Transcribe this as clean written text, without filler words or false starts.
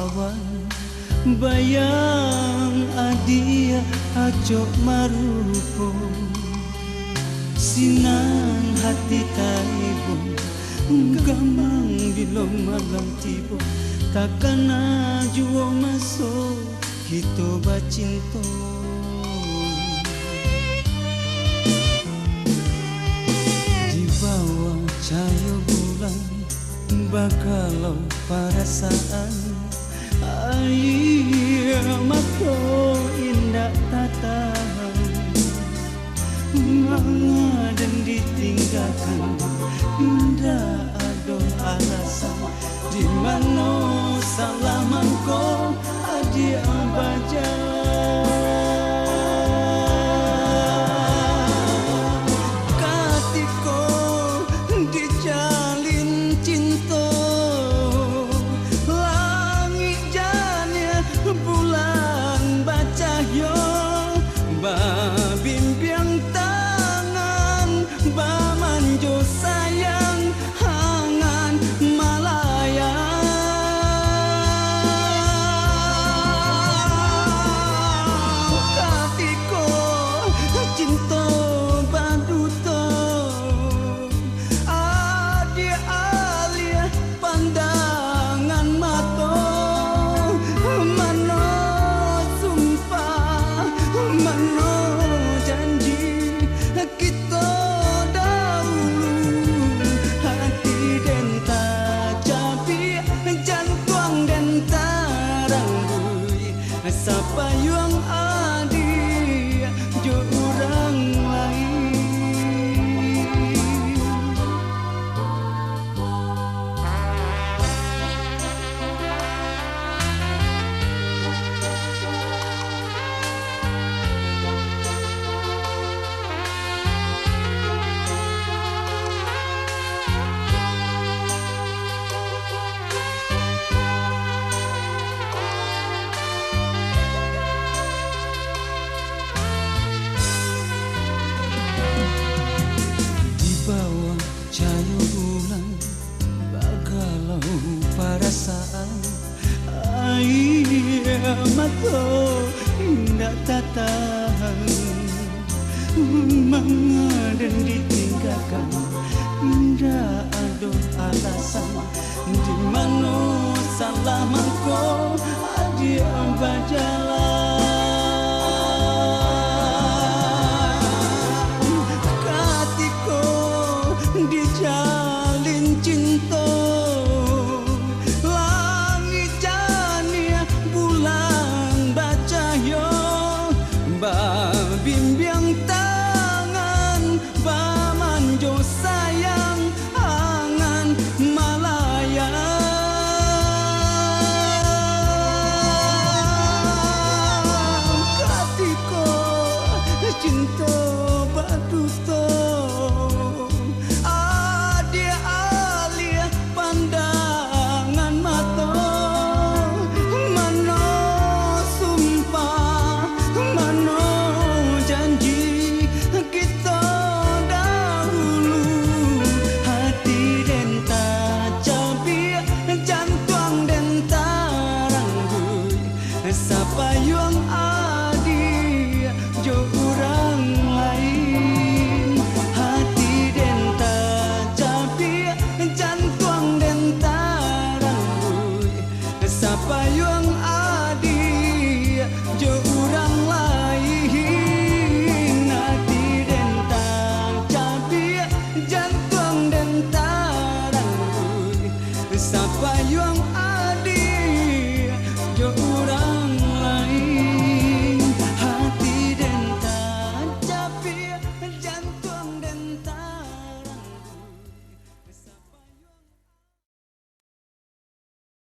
awan bayang adia acok marupo sinan hati taibon gamang bilong malam tibo takkan juo masuk kita bacinto di bawah cahaya bulan bakalau perasaan air mata indah tatahan manga dan ditinggalkan indah ada alasan di mana salah mangko adik baca katiko dijalin cinta langit jania bulan baca yo babimpiang tangan bamanjo sayang hangan malaya katiko cinta baduto adik alia pandangan mato mano sumpah mano janji kita dahulu hati denta capi jantuang denta ranggui siapa yang adi jo orang lain di bawah cahaya bulan bakalau perasaan air mata indah tatahan manga dan ditinggalkan indah ada alasan di mana salah mangko adik baca